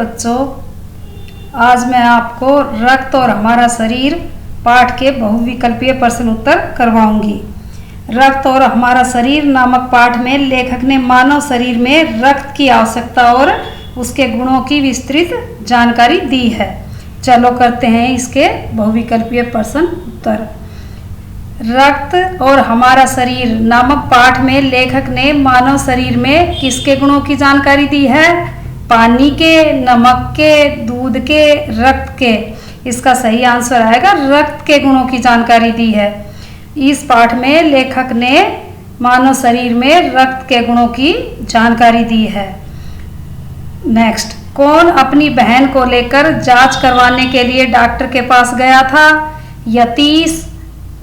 बच्चों, आज मैं आपको रक्त और हमारा शरीर पाठ के बहुविकल्पीय प्रश्न उत्तर करवाऊंगी। रक्त और हमारा शरीर नामक पाठ में लेखक ने मानव शरीर में रक्त की आवश्यकता और उसके गुणों की विस्तृत जानकारी दी है। चलो करते हैं इसके बहुविकल्पीय प्रश्न उत्तर। रक्त और हमारा शरीर नामक पाठ में लेखक ने मानव शरीर में किसके गुणों की जानकारी दी है? पानी के, नमक के, दूध के, रक्त के। इसका सही आंसर आएगा रक्त के गुणों की जानकारी दी है। इस पाठ में लेखक ने मानव शरीर में रक्त के गुणों की जानकारी दी है। नेक्स्ट, कौन अपनी बहन को लेकर जांच करवाने के लिए डॉक्टर के पास गया था? यतीश,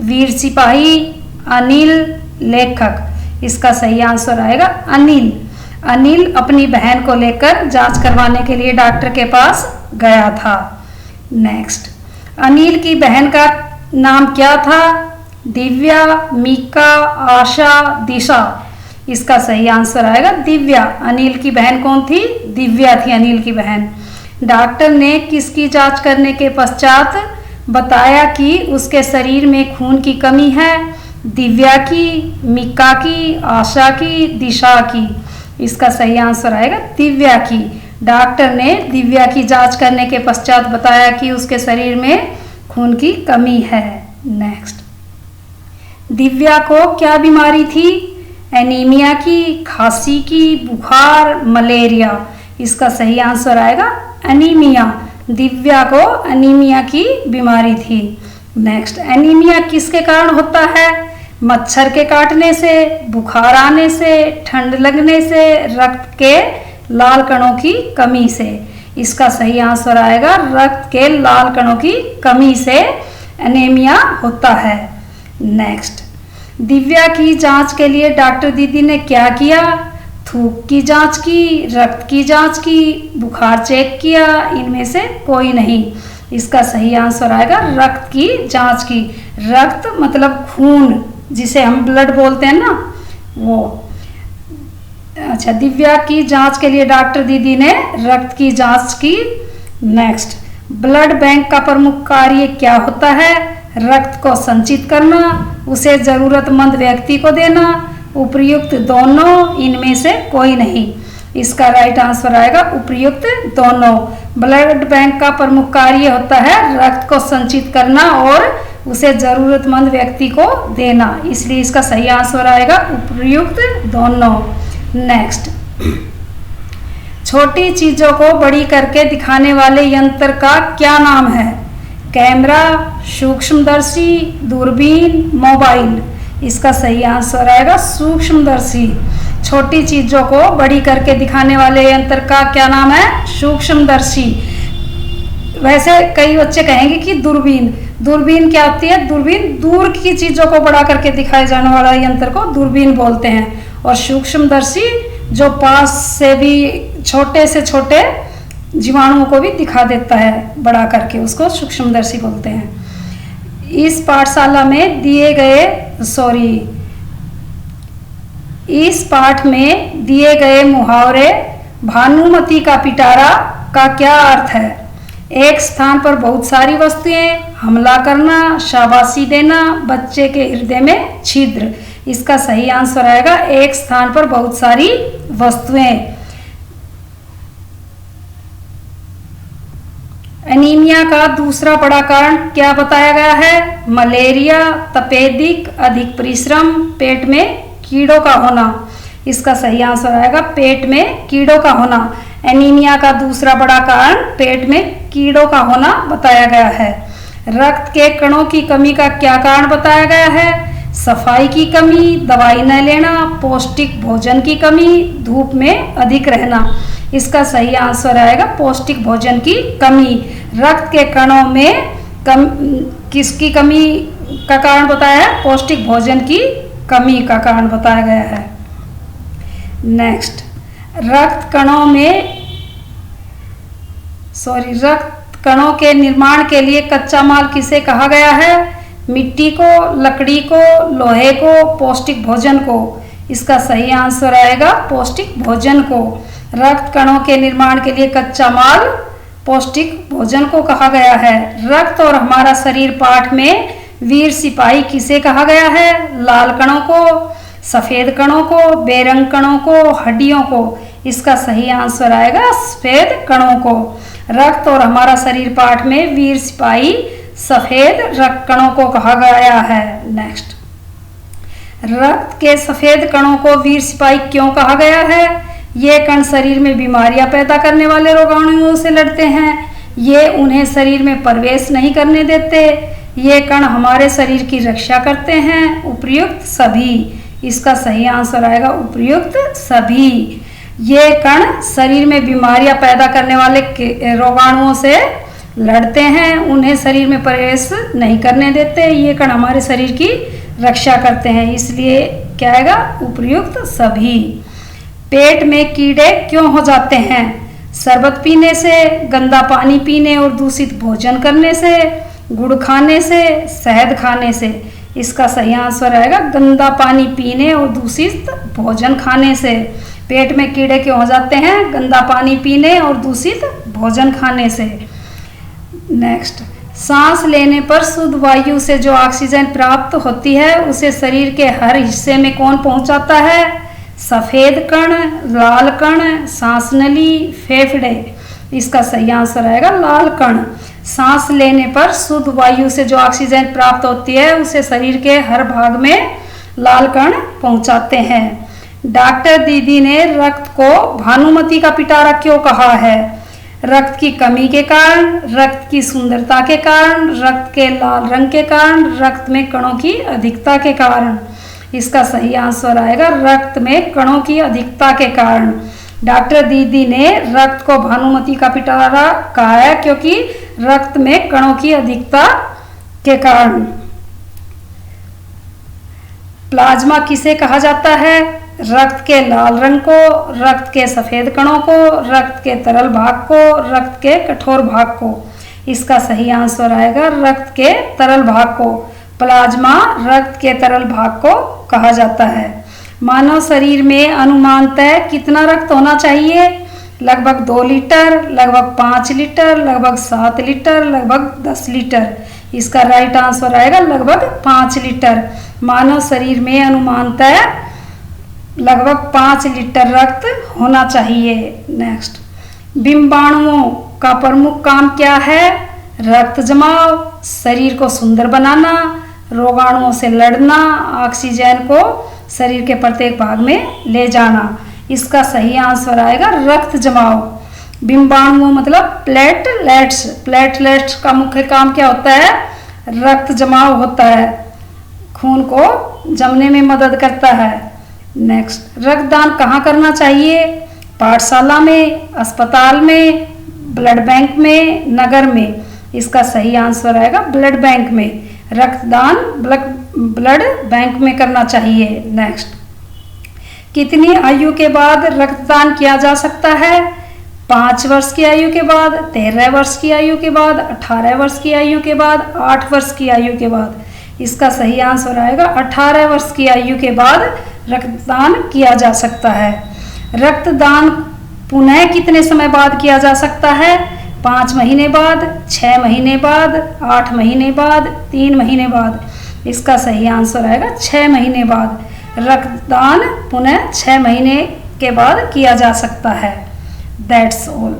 वीर सिपाही, अनिल, लेखक। इसका सही आंसर आएगा अनिल। अनिल अपनी बहन को लेकर जांच करवाने के लिए डॉक्टर के पास गया था। नेक्स्ट, अनिल की बहन का नाम क्या था? दिव्या, मीका, आशा, दिशा। इसका सही आंसर आएगा दिव्या। अनिल की बहन कौन थी? दिव्या थी अनिल की बहन। डॉक्टर ने किसकी जांच करने के पश्चात बताया कि उसके शरीर में खून की कमी है? दिव्या की, मीका की, आशा की, दिशा की। इसका सही आंसर आएगा दिव्या की। डॉक्टर ने दिव्या की जांच करने के पश्चात बताया कि उसके शरीर में खून की कमी है। नेक्स्ट, दिव्या को क्या बीमारी थी? एनीमिया की, खांसी की, बुखार, मलेरिया। इसका सही आंसर आएगा एनीमिया। दिव्या को एनीमिया की बीमारी थी। नेक्स्ट, एनीमिया किसके कारण होता है? मच्छर के काटने से, बुखार आने से, ठंड लगने से, रक्त के लाल कणों की कमी से। इसका सही आंसर आएगा रक्त के लाल कणों की कमी से एनीमिया होता है। नेक्स्ट, दिव्या की जांच के लिए डॉक्टर दीदी ने क्या किया? थूक की जांच की, रक्त की जांच की, बुखार चेक किया, इनमें से कोई नहीं। इसका सही आंसर आएगा रक्त की जांच की। रक्त मतलब खून, जिसे हम ब्लड बोलते हैं ना, वो। अच्छा, दिव्या की जांच के लिए डॉक्टर दीदी ने रक्त की जांच की। नेक्स्ट, ब्लड बैंक का प्रमुख कार्य क्या होता है? रक्त को संचित करना, उसे जरूरतमंद व्यक्ति को देना, उपर्युक्त दोनों, इनमें से कोई नहीं। इसका राइट आंसर आएगा उपर्युक्त दोनों। ब्लड बैंक का प्रमुख कार्य होता है रक्त को संचित करना और उसे जरूरतमंद व्यक्ति को देना, इसलिए इसका सही आंसर आएगा उपर्युक्त दोनों। नेक्स्ट, छोटी चीजों को बड़ी करके दिखाने वाले यंत्र का क्या नाम है? कैमरा, सूक्ष्मदर्शी, दूरबीन, मोबाइल। इसका सही आंसर आएगा सूक्ष्मदर्शी। छोटी चीजों को बड़ी करके दिखाने वाले यंत्र का क्या नाम है? सूक्ष्मदर्शी। वैसे कई बच्चे कहेंगे कि दूरबीन। दूरबीन क्या होती है? दूरबीन दूर की चीजों को बड़ा करके दिखाए जाने वाला यंत्र को दूरबीन बोलते हैं। और सूक्ष्मदर्शी जो पास से भी छोटे से छोटे जीवाणुओं को भी दिखा देता है बड़ा करके, उसको सूक्ष्मदर्शी बोलते हैं। इस पाठशाला में दिए गए इस पाठ में दिए गए मुहावरे भानुमति का पिटारा का क्या अर्थ है? एक स्थान पर बहुत सारी वस्तुएं, हमला करना, शाबाशी देना, बच्चे के हृदय में छिद्र। इसका सही आंसर आएगा एक स्थान पर बहुत सारी वस्तुएं। एनीमिया का दूसरा बड़ा कारण क्या बताया गया है? मलेरिया, तपेदिक, अधिक परिश्रम, पेट में कीड़ों का होना। इसका सही आंसर आएगा पेट में कीड़ों का होना। एनीमिया का दूसरा बड़ा कारण पेट में कीड़ों का होना बताया गया है। रक्त के कणों की कमी का क्या कारण बताया गया है? सफाई की कमी, दवाई न लेना, पौष्टिक भोजन की कमी, धूप में अधिक रहना। इसका सही आंसर आएगा पौष्टिक भोजन की कमी। रक्त के कणों में किसकी कमी का कारण बताया है? पौष्टिक भोजन की कमी का कारण बताया गया है। नेक्स्ट, रक्त कणों के निर्माण के लिए कच्चा माल किसे कहा गया है? मिट्टी को, लकड़ी को, लोहे को, पौष्टिक भोजन को। इसका सही आंसर आएगा पौष्टिक भोजन को। रक्त कणों के निर्माण के लिए कच्चा माल पौष्टिक भोजन को कहा गया है। रक्त और हमारा शरीर पाठ में वीर सिपाही किसे कहा गया है? लाल कणों को, सफेद कणों को, बेरंग कणों को, हड्डियों को। इसका सही आंसर आएगा सफेद कणों को। रक्त और हमारा शरीर पाठ में वीर सिपाही सफेद रक्त कणों को कहा गया है। नेक्स्ट, रक्त के सफेद कणों को वीर सिपाही क्यों कहा गया है? ये कण शरीर में बीमारियां पैदा करने वाले रोगाणुओं से लड़ते हैं। ये उन्हें शरीर में प्रवेश नहीं करने देते। ये कण हमारे शरीर की रक्षा करते हैं। उपर्युक्त सभी। इसका सही आंसर आएगा उपर्युक्त सभी। ये कण शरीर में बीमारियां पैदा करने वाले रोगाणुओं से लड़ते हैं, उन्हें शरीर में प्रवेश नहीं करने देते। ये कण हमारे शरीर की रक्षा करते हैं, इसलिए क्या आएगा? उपर्युक्त सभी। पेट में कीड़े क्यों हो जाते हैं? शरबत पीने से, गंदा पानी पीने और दूषित भोजन करने से, गुड़ खाने से, शहद खाने से। इसका सही आंसर आएगा गंदा पानी पीने और दूषित भोजन खाने से। पेट में कीड़े क्यों हो जाते हैं? गंदा पानी पीने और दूषित भोजन खाने से। नेक्स्ट, सांस लेने पर शुद्ध वायु से जो ऑक्सीजन प्राप्त होती है उसे शरीर के हर हिस्से में कौन पहुंचाता है? सफेद कण, लाल कण, सांस नली, फेफड़े। इसका सही आंसर आएगा लाल कण। सांस लेने पर शुद्ध वायु से जो ऑक्सीजन प्राप्त होती है उसे शरीर के हर भाग में लाल कण पहुंचाते हैं। डॉक्टर दीदी ने रक्त को भानुमति का पिटारा क्यों कहा है? रक्त की कमी के कारण, रक्त की सुंदरता के कारण, रक्त के लाल रंग के कारण, रक्त में कणों की अधिकता के कारण। इसका सही आंसर आएगा रक्त में कणों की अधिकता के कारण। डॉक्टर दीदी ने रक्त को भानुमति का पिटारा कहा है क्योंकि रक्त में कणों की अधिकता के कारण। प्लाज्मा किसे कहा जाता है? रक्त के लाल रंग को, रक्त के सफेद कणों को, रक्त के तरल भाग को, रक्त के कठोर भाग को। इसका सही आंसर आएगा रक्त के तरल भाग को। प्लाज्मा रक्त के तरल भाग को कहा जाता है। मानव शरीर में अनुमानतः कितना रक्त होना चाहिए? लगभग 2 लीटर, लगभग 5 लीटर, लगभग 7 लीटर, लगभग 10 लीटर। इसका राइट आंसर आएगा लगभग 5 लीटर। मानव शरीर में अनुमानतः लगभग 5 लीटर रक्त होना चाहिए। नेक्स्ट, बिंबाणुओं का प्रमुख काम क्या है? रक्त जमाव, शरीर को सुंदर बनाना, रोगाणुओं से लड़ना, ऑक्सीजन को शरीर के प्रत्येक भाग में ले जाना। इसका सही आंसर आएगा रक्त जमाव। बिंबाणुओं मतलब प्लेटलेट्स। प्लेटलेट्स का मुख्य काम क्या होता है? रक्त जमाव होता है, खून को जमने में मदद करता है। नेक्स्ट, रक्तदान कहाँ करना चाहिए? पाठशाला में, अस्पताल में, ब्लड बैंक में, नगर में। इसका सही आंसर आएगा ब्लड बैंक में। रक्तदान ब्लड बैंक में करना चाहिए। नेक्स्ट, कितनी आयु के बाद रक्तदान किया जा सकता है? 5 वर्ष की आयु के बाद, 13 वर्ष की आयु के बाद, 18 वर्ष की आयु के बाद, 8 वर्ष की आयु के बाद। इसका सही आंसर आएगा 18 वर्ष की आयु के बाद रक्तदान किया जा सकता है। रक्तदान पुनः कितने समय बाद किया जा सकता है? 5 महीने बाद, 6 महीने बाद, 8 महीने बाद, 3 महीने बाद। इसका सही आंसर आएगा 6 महीने बाद। रक्तदान पुनः 6 महीने के बाद किया जा सकता है। That's all.